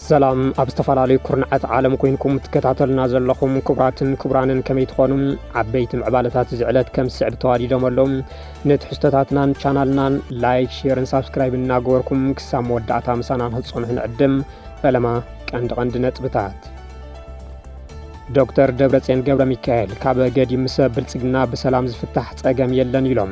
ሰላም ኣብ ዝተፈላለዩ ኩርናዓት ዓለም ኮይንኩም ትከታተሉና ዘለኹም ክቡራትን ክቡራንን ከመይ ትኾኑም ዓበይቲ ምዕባለታት ዝዕለት ከም ስዕብ ተዋዲዶም ኣሎም ንትሕዝቶታትናን ቻናልናን ላይክ ሼርን ሳብስክራይብ እናገበርኩም ክሳብ መወዳእታ ምሳና ንክትፀንሑ ንዕድም ፈለማ ቀንዲ ነጥብታት ዶክተር ደብረጽዮን ገብረ ሚካኤል ካብ ገዲም ምስ ብልጽግና ብሰላም ዝፍታሕ ጸገም የለን ኢሎም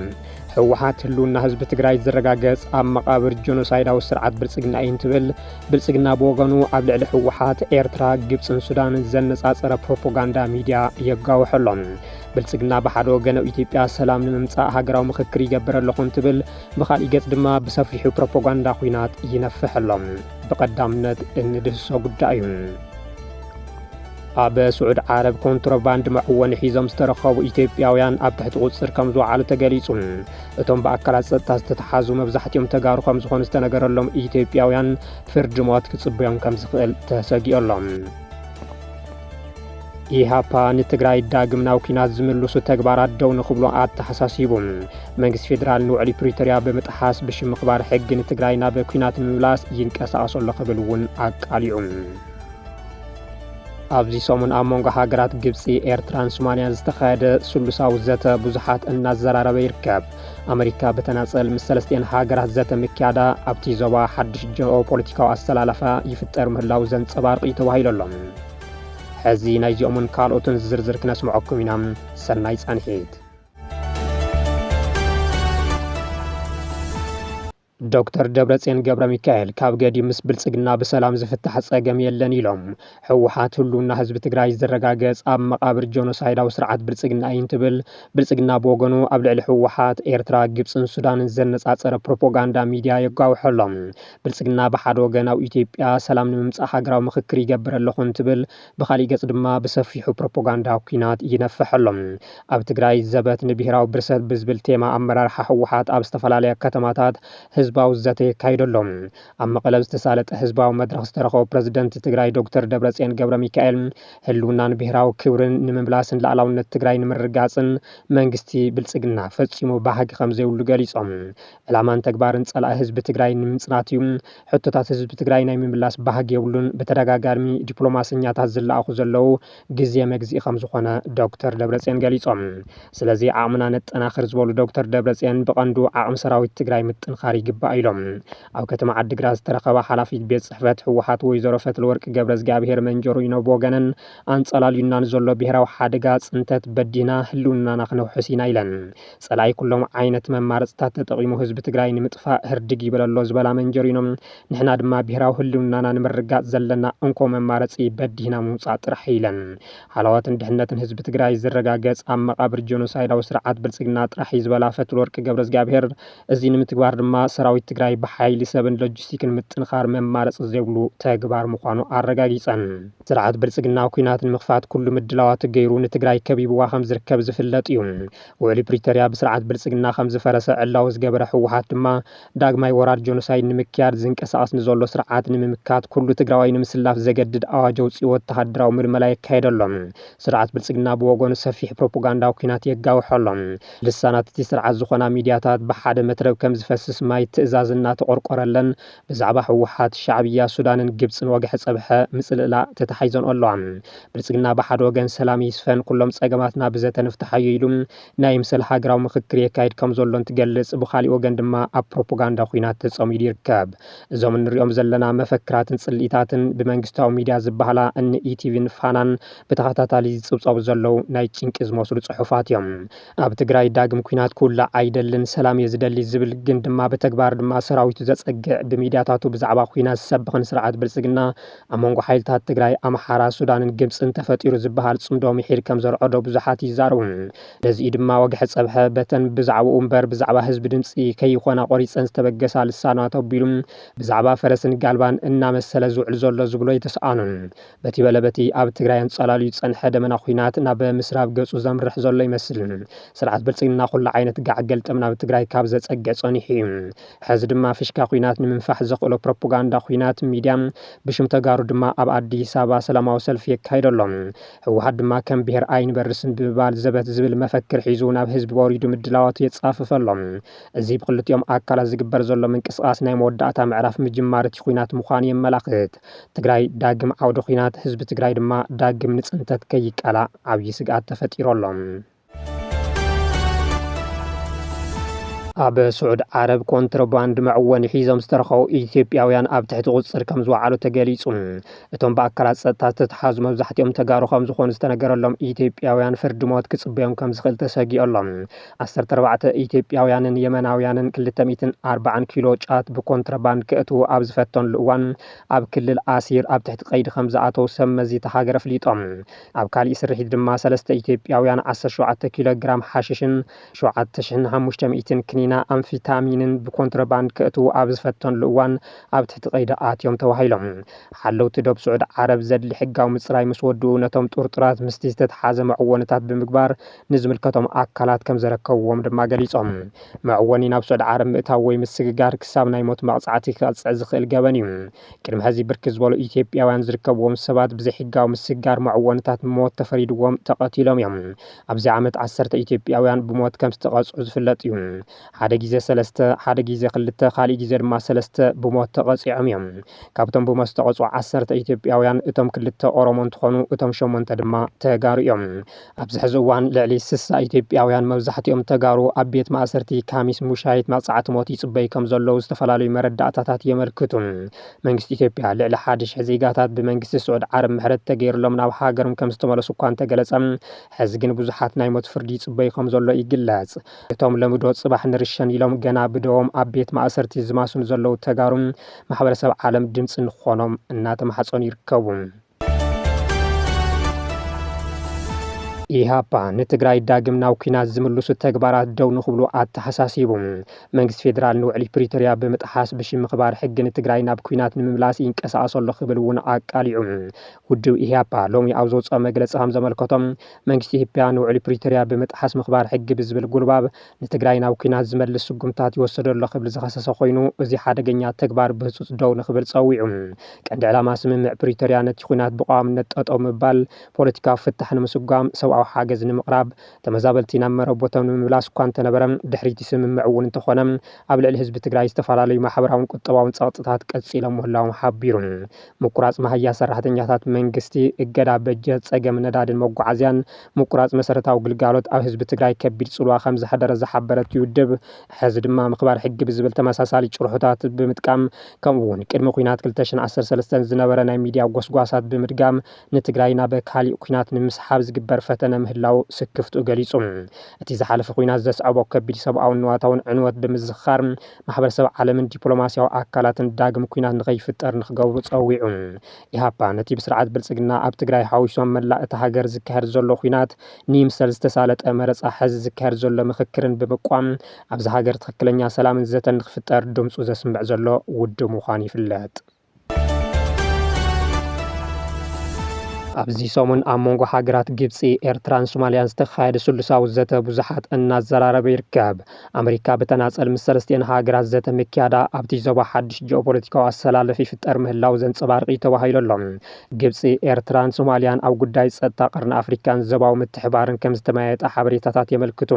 ህወሓት ህልውና ህዝቢ ትግራይ ዝረጋገጽ ኣብ መቃብር ጆኖሳይዳዊ ስርዓት ብልጽግና እዩ እንትብል ብልጽግና ብወገኑ ኣብ ልዕሊ ህወሓት ኤርትራ ግብፅን ሱዳንን ዘነጻጸረ ፕሮፓጋንዳ ሚድያ የጋውሐሎም ብልጽግና ብሓደ ወገን ኢትዮጵያ ሰላም ንምምጻእ ሃገራዊ ምክክር ይገብር ኣለኹ እንትብል ብኻልእ ገጽ ድማ ብሰፊሑ ፕሮፓጋንዳ ኩናት ይነፍሐሎም ብቐዳምነት እንድህሶ ጉዳይ እዩ ኣብ ስዑድ ዓረብ ኮንትሮባንድ መዕወኒ ሒዞም ዝተረኸቡ ኢትዮጵያውያን ኣብ ትሕቲ ቁፅር ከም ዝወዓሉ ተገሊጹ እቶም ብኣካላት ፀጥታ ዝተተሓዙ መብዛሕትኦም ተጋሩ ከም ዝኾኑ ዝተነገረሎም ኢትዮጵያውያን ፍርዲ ሞት ክጽበዮም ከም ዝኽእል ተሰጊኦሎም ኢሃፓ ንትግራይ ዳግም ናብ ኩናት ዝምልሱ ተግባራት ደው ንኽብሎ ኣተሓሳሲቡ መንግስቲ ፌደራል ንውዕሊ ፕሪቶርያ ብምጥሓስ ብሽም ምኽባር ሕጊ ንትግራይ ናብ ኩናት ንምምላስ ይንቀሳቐሱ ኣሎ ክብል እውን ኣቃሊዑ ኣብዚ ሰሙን ኣብ መንጎ ሃገራት ግብፂ ኤርትራን ሶማልያን ዝተኻየደ ስሉሳዊ ዘተ ብዙሓት እናዘራረበ ይርከብ ኣሜሪካ በተናጸል ምስ ሰለስቲአን ሃገራት ዘተ ምክያዳ ኣብቲ ዞባ ሓድሽ ጂኦፖለቲካዊ ኣሰላላፋ ይፍጠር ምህላው ዘንጸባርቕ ተባሂሎሎም ሕዚ ናይዚኦምን ካልኦትን ዝርዝር ክነስምዐኩም ኢና ሰናይ ጻንሒት ዶክተር ደብረጽዮን ገብረ ሚካኤል ካብ ገዲም ምስ ብልጽግና ብሰላም ዝፍታሕ ጸገም የለን ኢሎም ህወሓት ህልውና ህዝቢ ትግራይ ዝረጋገጽ ኣብ መቃብር ጆኖሳይዳዊ ስርዓት ብልጽግና እዩ እንትብል ብልጽግና ብወገኑ ኣብ ልዕሊ ህወሓት ኤርትራ ግብፅን ሱዳንን ዘነጻጸረ ፕሮፓጋንዳ ሚድያ የጋውሐሎም ብልጽግና ብሓደ ወገን ኣብ ኢትዮጵያ ሰላም ንምምጻእ ሃገራዊ ምክክር ይገብር ኣለኹ እንትብል ብኻልእ ገጽ ድማ ብሰፊሑ ፕሮፓጋንዳ ኩናት ይነፍሐሎም ኣብ ትግራይ ዘበት ንብሔራዊ ብርሰት ብዝብል ቴማ ኣመራርሓ ህወሓት ኣብ ዝተፈላለየ ከተማታት ህዝባዊ ዘተ የካይደሎም ኣብ መቐለ ዝተሳለጠ ህዝባዊ መድረኽ ዝተረኸቡ ፕረዚደንት ትግራይ ዶክተር ደብረጽዮን ገብረ ሚካኤል ህልውናን ብሔራዊ ክብርን ንምምላስን ላዕላውነት ትግራይ ንምርጋጽን መንግስቲ ብልጽግና ፈጺሙ ባህጊ ከም ዘይብሉ ገሊጾም ዕላማን ተግባርን ጸላኢ ህዝቢ ትግራይ ንምጽናት እዩ ሕቶታት ህዝቢ ትግራይ ናይ ምምላስ ባህጊ የብሉን ብተደጋጋሚ ዲፕሎማስኛታት ዝለኣኹ ዘለዉ ግዜ መግዚእ ከም ዝኾነ ዶክተር ደብረጽዮን ገሊጾም ስለዚ ዓቕምና ነጠናኽር ዝበሉ ዶክተር ደብረጽዮን ብቐንዱ ዓቕሚ ሰራዊት ትግራይ ምጥንኻር ይግባእ ኢሎም ኣብ ከተማ ዓዲግራት ዝተረኸበ ሓላፊት ቤት ጽሕፈት ህወሓት ወይዘሮ ፈትለወርቅ ገብረ እግዚአብሔር መንጀሩ ይነብቦ ወገነን ኣንጸላልዩናን ዘሎ ብሔራዊ ሓደጋ ጽንተት በዲና ህልውናና ክነውሕስ ኢና ኢለን ጸላኢ ኩሎም ዓይነት መማረፅታት ተጠቒሙ ህዝቢ ትግራይ ንምጥፋእ ህርድግ ይብል ኣሎ ዝበላ መንጀሪኖም ንሕና ድማ ብሔራዊ ህልውናና ንምርጋጽ ዘለና እንኮ መማረፂ በዲና ምውፃእ ጥራሕ ኢለን ሓለዋትን ድሕነትን ህዝቢ ትግራይ ዝረጋገጽ ኣብ መቃብር ጆኖሳይዳዊ ስርዓት ብልጽግና ጥራሕ ዝበላ ፈትለወርቅ ገብረ እግዚአብሔር እዚ ንምትግባር ድማ ሰራዊት ትግራይ ብሓይሊ ሰብን ሎጂስቲክን ምጥንኻር መማረፂ ዘይብሉ ተግባር ምዃኑ ኣረጋጊፀን ስርዓት ብልጽግና ኩናት ንምኽፋት ኩሉ ምድላዋት ገይሩ ንትግራይ ከቢብዋ ከም ዝርከብ ዝፍለጥ እዩ ውዕሊ ፕሪቶርያ ብስርዓት ብልጽግና ከም ዝፈረሰ ዕላው ዝገበረ ህወሓት ድማ ዳግማይ ወራር ጆኖሳይድ ንምክያድ ዝንቀሳቐስ ንዘሎ ስርዓት ንምምካት ኩሉ ትግራዋይ ንምስላፍ ዘገድድ ኣዋጅ ኣውፂኡ ወተሃደራዊ ምልመላ የካየደሎም ስርዓት ብልጽግና ብወገኑ ሰፊሕ ፕሮፓጋንዳዊ ኩናት የጋውሐሎም ልሳናት እቲ ስርዓት ዝኾና ሚድያታት ብሓደ መትረብ ከም ዝፈስስ ማይ ትእዛዝ እናተቆርቆረለን ብዛዕባ ህወሓት ሻዕብያ ሱዳንን ግብፅን ወግሒ ፀብሐ ምፅልላእ ተተሓይዘን ኣለዋ ብልጽግና ብሓደ ወገን ሰላም ይስፈን ኩሎም ፀገማትና ብዘተ ንፍታሓዩ ኢሉ ናይ ምሰል ሃገራዊ ምክክር የካይድ ከም ዘሎ እንትገልጽ ብኻልእ ወገን ድማ ኣብ ፕሮፓጋንዳ ኩናት ተጸሚዱ ይርከብ እዞም እንሪኦም ዘለና መፈክራትን ጽልኢታትን ብመንግስታዊ ሚድያ ዝበሃላ እኒ ኢቲቪን ፋናን ብተኸታታሊ ዝፅብፀቡ ዘለው ናይ ጭንቂ ዝመስሉ ጽሑፋት እዮም ኣብ ትግራይ ዳግም ኩናት ኩላ ኣይደልን ሰላም የዝደሊ ዝብል ግን ድማ በተግባር ድማ ሰራዊቱ ዘጸግዕ ብሚድያታቱ ብዛዕባ ኩናት ዝሰብኽን ስርዓት ብልጽግና ኣብ መንጎ ሓይልታት ትግራይ ኣምሓራ ሱዳንን ግብፅን ተፈጢሩ ዝበሃል ጽምዶ ምሒር ከም ዘርዐዶ ብዙሓት ይዛረቡ ነዚኡ ድማ ወግሒ ፀብሐ በተን ብዛዕባኡ እምበር ብዛዕባ ህዝቢ ድምፂ ከይኾና ቆሪፀን ዝተበገሳ ልሳናት ኣቢሉ ብዛዕባ ፈረስን ጋልባን እናመሰለ ዝውዕል ዘሎ ዝብሎ የተሰኣኑን በቲ በለበቲ ኣብ ትግራይ ኣንጸላልዩ ፀንሐ ደመና ኩናት ናብ ምስራብ ገጹ ዘምርሕ ዘሎ ይመስል ስርዓት ብልጽግና ኩሉ ዓይነት ጋዕ ገልጠም ናብ ትግራይ ካብ ዘጸግዕ ጸኒሑ እዩ ሕዚ ድማ ፍሽካ ኩናት ንምንፋሕ ዘኽእሎ ፕሮፓጋንዳ ኩናት ሚድያ ብሽም ተጋሩ ድማ ኣብ ኣዲስ ኣበባ ሰላማዊ ሰልፊ የካይደሎም ህወሓት ድማ ከም ብሄር ኣይንበርስን ብምባል ዘበት ዝብል መፈክር ሒዙ ናብ ህዝቢ ወሪዱ ምድላዋቱ የጻፍፈሎም እዚ ብክልቲኦም ኣካላት ዝግበር ዘሎ ምንቅስቃስ ናይ መወዳእታ ምዕራፍ ምጅማር እቲ ኩናት ምዃኑ የመላኽት ትግራይ ዳግም ዓውደ ኩናት ህዝቢ ትግራይ ድማ ዳግም ንጽንተት ከይቃላዕ ዓብዪ ስግኣት ተፈጢሮሎም ኣብ ስዑድ ዓረብ ኮንትሮባንድ መዕወኒ ሒዞም ዝተረኸቡ ኢትዮጵያውያን ኣብ ትሕቲ ቁፅር ከም ዝወዓሉ ተገሊጹ እቶም ብኣካላት ፀጥታ ዝተተሓዙ መብዛሕትኦም ተጋሩ ከም ዝኾኑ ዝተነገረሎም ኢትዮጵያውያን ፍርዲ ሞት ክጽበዮም ከም ዝኽእል ተሰጊኦሎም 14 ኢትዮጵያውያንን የመናውያንን 240 ኪሎ ጫት ብኮንትሮባንድ ክእትዉ ኣብ ዝፈተንሉ እዋን ኣብ ክልል ኣሲር ኣብ ትሕቲ ቀይዲ ከም ዝኣተዉ ሰብ መዚተ ሃገር ኣፍሊጦም ኣብ ካሊእ ስርሒት ድማ 3 ኢትዮጵያውያን 17 ኪሎ ግራም ሓሽሽን 7500 ክኒና ኣምፊታሚንን ብኮንትሮባንድ ክእትዉ ኣብ ዝፈተንሉ እዋን ኣብ ትሕቲ ቀይዲ ኣትዮም ተባሂሎም ሓለውቲ ዶብ ስዑድ ዓረብ ዘድሊ ሕጋዊ ምፅራይ ምስ ወድኡ ነቶም ጡርጡራት ምስቲ ዝተተሓዘ መዕወንታት ብምግባር ንዝምልከቶም ኣካላት ከም ዘረከብዎም ድማ ገሊፆም መዕወኒ ናብ ስዑድ ዓረብ ምእታው ወይ ምስግጋር ክሳብ ናይ ሞት መቕፃዕቲ ክቐፅዕ ዝኽእል ገበን እዩ ቅድሚ ሕዚ ብርክት ዝበሉ ኢትዮጵያውያን ዝርከብዎም ሰባት ብዘይሕጋዊ ምስግጋር መዕወንታት ሞት ተፈሪድዎም ተቐቲሎም እዮም ኣብዚ ዓመት 10 ኢትዮጵያውያን ብሞት ከም ዝተቐፅዑ ዝፍለጥ እዩ ሓደ ግዜ 3 ሓደ ግዜ 2 ካሊእ ግዜ ድማ 3 ብሞት ተቐፂዖም እዮም ካብቶም ብሞት ዝተቐፅዑ 10 ኢትዮጵያውያን እቶም 2 ኦሮሞ እንትኾኑ እቶም 8 ድማ ተጋሩ እዮም ኣብዚ ሕዚ እዋን ልዕሊ 60 ኢትዮጵያውያን መብዛሕትኦም ተጋሩ ኣብ ቤት ማእሰርቲ ካሚስ ሙሻይት መቕፃዕቲ ሞት ይጽበዩ ከም ዘለዉ ዝተፈላለዩ መረዳእታታት የመልክቱ መንግስቲ ኢትዮጵያ ልዕሊ 1000 ዜጋታት ብመንግስቲ ስዑድ ዓረብ ምሕረት ተገይሩሎም ናብ ሃገሮም ከም ዝተመለሱ እኳ እንተገለጸ ሕዚ ግን ብዙሓት ናይ ሞት ፍርዲ ይጽበዩ ከም ዘሎ ይግለጽ እቶም ለምዶ ጽባሕ ንርሸን ኢሎም ገና ብደዎም ኣብ ቤት ማእሰርቲ ዝማስኑ ዘለዉ ተጋሩ ማሕበረሰብ ዓለም ድምፂ ንኾኖም እናተማሓፀኑ ይርከቡ ኢሃፓ ንትግራይ ዳግም ናብ ኩናት ዝምልሱ ተግባራት ደው ንኽብሉ ኣተሓሳሲቡ መንግስቲ ፌደራል ንውዕሊ ፕሪቶርያ ብምጥሓስ ብሽም ምኽባር ሕጊ ንትግራይ ናብ ኩናት ንምምላስ ይንቀሳቐሰሎ ክብል እውን ኣቃሊዑ ውድብ ኢሃፓ ሎሚ ኣብ ዘውፅኦ መግለፂ ከም ዘመልከቶም መንግስቲ ኢትዮጵያ ንውዕሊ ፕሪቶርያ ብምጥሓስ ምኽባር ሕጊ ብዝብል ጉልባብ ንትግራይ ናብ ኩናት ዝመልስ ስጉምታት ይወሰደሎ ክብል ዝኸሰሰ ኮይኑ እዚ ሓደገኛ ተግባር ብህፁፅ ደው ንኽብል ፀዊዑ ቀንዲ ዕላማ ስምምዕ ፕሪቶርያ ነቲ ኩናት ብቋምነት ጠጠው ምባል ፖለቲካዊ ፍታሕ ንምስጓም ሰብኣዊ ሓገዝ ንምቕራብ ተመዛበልቲ ናብ መረቦቶም ንምምላስ እኳ እንተነበረ ድሕሪቲ ስምምዕ እውን እንተኾነ ኣብ ልዕሊ ህዝቢ ትግራይ ዝተፈላለዩ ማሕበራውን ቁጠባውን ፀቕጥታት ቀፂሎም ምህላዎም ሓቢሩ ምቁራፅ ማህያ ሰራሕተኛታት መንግስቲ እገዳ በጀት ፀገም ነዳድን መጓዓዝያን ምቁራፅ መሰረታዊ ግልጋሎት ኣብ ህዝቢ ትግራይ ከቢድ ፅልዋ ከም ዝሓደረ ዝሓበረት ይውድብ ሕዚ ድማ ምኽባር ሕጊ ብዝብል ተመሳሳሊ ጭርሑታት ብምጥቃም ከምኡውን ቅድሚ ኩናት 2013 ዝነበረ ናይ ሚድያ ጎስጓሳት ብምድጋም ንትግራይ ናብ ካሊእ ኩናት ንምስሓብ ዝግበር ፈተነ ምህላው ስክፍቱ ገሊጹ እቲ ዝሓለፈ ኩናት ዘስዓቦ ከቢድ ሰብኣውን ንዋታውን ዕንወት ብምዝኻር ማሕበረሰብ ዓለምን ዲፕሎማስያዊ ኣካላትን ዳግም ኩናት ንኸይፍጠር ንኽገብሩ ፀዊዑ ኢሃፓ ነቲ ብስርዓት ብልጽግና ኣብ ትግራይ ሓዊሶም መላእ እቲ ሃገር ዝካየድ ዘሎ ኩናት ንይምሰል ዝተሳለጠ መረፃ ሕዚ ዝካየድ ዘሎ ምክክርን ብምቋም ኣብዚ ሃገር ትክክለኛ ሰላምን ዘተን ንኽፍጠር ድምፁ ዘስምዕ ዘሎ ውድብ ምዃኑ ይፍለጥ ኣብዚ ሰሙን ኣብ መንጎ ሃገራት ግብፂ ኤርትራን ሶማልያን ዝተኻየደ ስሉሳዊ ዘተ ብዙሓት እናዘራረበ ይርከብ ኣሜሪካ ብተናፀል ምስ ሰለስቲአን ሃገራት ዘተ ምክያዳ ኣብቲ ዞባ ሓድሽ ጂኦፖለቲካዊ ኣሰላለፊ ይፍጠር ምህላው ዘንፀባርቂ ተባሂሉሎም ግብፂ ኤርትራን ሶማልያን ኣብ ጉዳይ ፀጥታ ቀርኒ ኣፍሪካን ዞባዊ ምትሕባርን ከም ዝተመያየጠ ሓበሬታታት የመልክቱ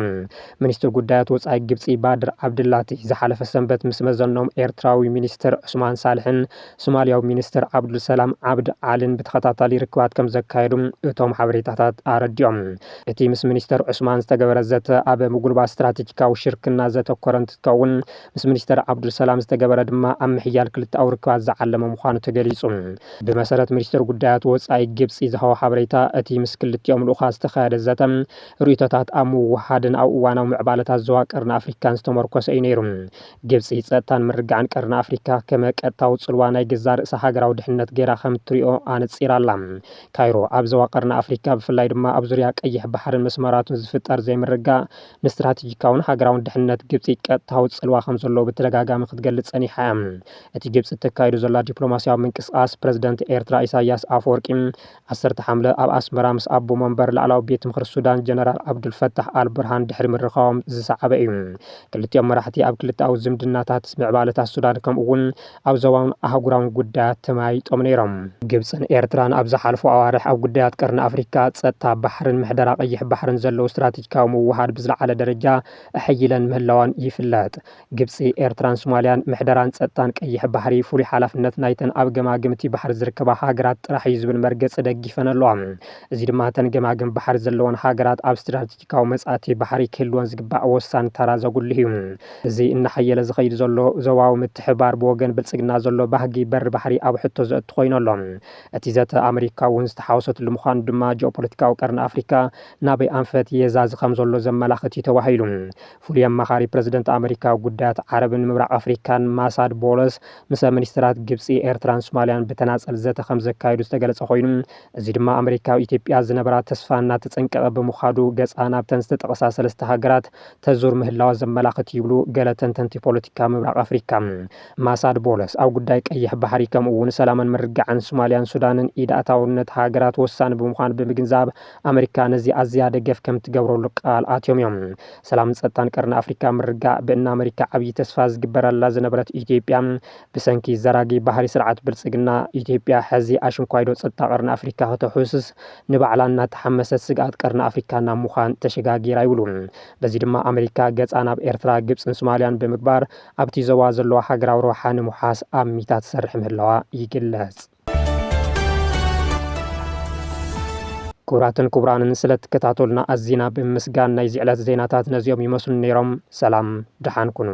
ሚኒስትር ጉዳያት ወፃኢ ግብፂ ባድር ዓብድላቲ ዝሓለፈ ሰንበት ምስ መዘኖም ኤርትራዊ ሚኒስትር ዑስማን ሳልሕን ሶማልያዊ ሚኒስትር ዓብዱልሰላም ዓብድ ዓልን ብተኸታታሊ ርክባት ከም ዘካየዱ እቶም ሓበሬታታት ኣረዲኦም እቲ ምስ ሚኒስተር ዑስማን ዝተገበረ ዘተ ኣብ ምጉልባ ስትራቴጂካዊ ሽርክና ዘተኮረ እንትትከውን ምስ ሚኒስተር ዓብዱልሰላም ዝተገበረ ድማ ኣብ ምሕያል ክልተኣዊ ርክባት ዝዓለመ ምዃኑ ተገሊጹ ብመሰረት ሚኒስትር ጉዳያት ወፃኢ ግብፂ ዝሃቦ ሓበሬታ እቲ ምስ ክልቲኦም ልኡኻት ዝተኻየደ ዘተ ርእቶታት ኣብ ምውሃድን ኣብ እዋናዊ ምዕባለታት ዞባ ቀርኒ ኣፍሪካን ዝተመርኮሰ እዩ ነይሩ ግብፂ ፀጥታን ምርግዓን ቀርኒ ኣፍሪካ ከመ ቀጥታዊ ፅልዋ ናይ ገዛ ርእሲ ሃገራዊ ድሕንነት ጌራ ከም እትሪኦ ኣነፂራ ኣላ ካይሮ ኣብ ዞባ ቀርኒ ኣፍሪካ ብፍላይ ድማ ኣብ ዙርያ ቀይሕ ባሕርን መስመራቱን ዝፍጠር ዘይምርጋእ ንስትራቴጂካውን ሃገራውን ድሕንነት ግብፂ ቀጥታዊ ፅልዋ ከም ዘለዎ ብተደጋጋሚ ክትገልጽ ጸኒሓ እያ። እቲ ግብፂ እተካይዶ ዘላ ዲፕሎማስያዊ ምንቅስቓስ ፕረዚደንት ኤርትራ ኢሳያስ ኣፈወርቂ 10 ሓምለ ኣብ ኣስመራ ምስ ኣቦ መንበር ላዕላዊ ቤት ምክሪ ሱዳን ጀነራል ዓብዱልፈታሕ አልቡርሃን ድሕሪ ምርኻቦም ዝሰዓበ እዩ። ክልቲኦም መራሕቲ ኣብ ክልተኣዊ ዝምድናታት ምዕባለታት ሱዳን ከምኡ እውን ኣብ ዞባውን ኣህጉራውን ጉዳያት ተመያይጦም ነይሮም። ግብፅን ኤርትራን ኣብ ዝሓለፉ ኣዋርሕ ኣብ ጉዳያት ቀርኒ ኣፍሪካ ጸጥታ ባሕርን ምሕደራ ቀይሕ ባሕርን ዘለዎ ስትራቴጂካዊ ምውሃድ ብዝለዓለ ደረጃ ኣሕይለን ምህላዋን ይፍለጥ። ግብፂ ኤርትራን ሶማልያን ምሕደራን ጸጥታን ቀይሕ ባሕሪ ፍሉይ ሓላፍነት ናይተን ኣብ ገማግምቲ ባሕሪ ዝርከባ ሃገራት ጥራሕ እዩ ዝብል መርገፂ ደጊፈን ኣለዋ። እዚ ድማ ተን ገማግም ባሕሪ ዘለዎን ሃገራት ኣብ ስትራቴጂካዊ መጻእቲ ባሕሪ ክህልወን ዝግባእ ወሳኒ ተራ ዘጉልህ እዩ። እዚ እናሓየለ ዝኸይድ ዘሎ ዞባዊ ምትሕብባር ብወገን ብልጽግና ዘሎ ባህጊ በሪ ባሕሪ ኣብ ሕቶ ዘእቱ ኮይኑ ኣሎ። እቲ ዘተ ኣሜሪካ እውን ዝተሓወሰትሉ ምዃኑ ድማ ጂኦፖለቲካዊ ቀርኒ ኣፍሪካ ናበይ ኣንፈት የዛዚ ከም ዘሎ ዘመላኽት እዩ ተባሂሉ። ፍሉይ ኣማኻሪ ፕረዚደንት ኣሜሪካ ጉዳያት ዓረብን ምብራቕ ኣፍሪካን ማሳድ ቦለስ ምስ ሚኒስትራት ግብፂ ኤርትራን ሶማልያን ብተናጸል ዘተ ከም ዘካይዱ ዝተገለጸ ኮይኑ እዚ ድማ ኣሜሪካ ኢትዮጵያ ዝነበራ ተስፋ እናተጸንቀቐ ብምዃዱ ገጻ ናብተን ዝተጠቐሳ ሰለስተ ሃገራት ተዙር ምህላዋ ዘመላኽት ይብሉ ገለ ተንተንቲ ፖለቲካ ምብራቕ ኣፍሪካ። ማሳድ ቦለስ ኣብ ጉዳይ ቀይሕ ባሕሪ ከምኡ እውን ሰላምን ምርግዓን ሶማልያን ሱዳንን ኢድ ኣእታውነት ሃገራት ወሳኒ ብምዃኑ ብምግንዛብ ኣሜሪካ ነዚ ኣዝያ ደገፍ ከም ትገብረሉ ቃል ኣትዮም እዮም። ሰላምን ጸጥታን ቀርኒ ኣፍሪካ ምርጋዕ ብእና ኣሜሪካ ዓብዪ ተስፋ ዝግበረላ ዝነበረት ኢትዮጵያ ብሰንኪ ዘራጊ ባህሪ ስርዓት ብልጽግና ኢትዮጵያ ሕዚ ኣሽንኳይዶ ጸጥታ ቀርኒ ኣፍሪካ ከተሕስስ ንባዕላ እናተሓመሰት ስግኣት ቀርኒ ኣፍሪካ ናብ ምዃን ተሸጋጊራ ይብሉ። በዚ ድማ ኣሜሪካ ገጻ ናብ ኤርትራ ግብፅን ሶማልያን ብምግባር ኣብቲ ዞባ ዘለዋ ሃገራዊ ረብሓ ንምሓስ ኣብ ሚታ ትሰርሕ ምህላዋ ይግለጽ። ክቡራትን ክቡራንን ስለትከታተሉና ኣዝና ብምስጋን ናይ ዕለት ዜናታት ነዚኦም ይመስሉ ነይሮም። ሰላም ድሓን ኩኑ።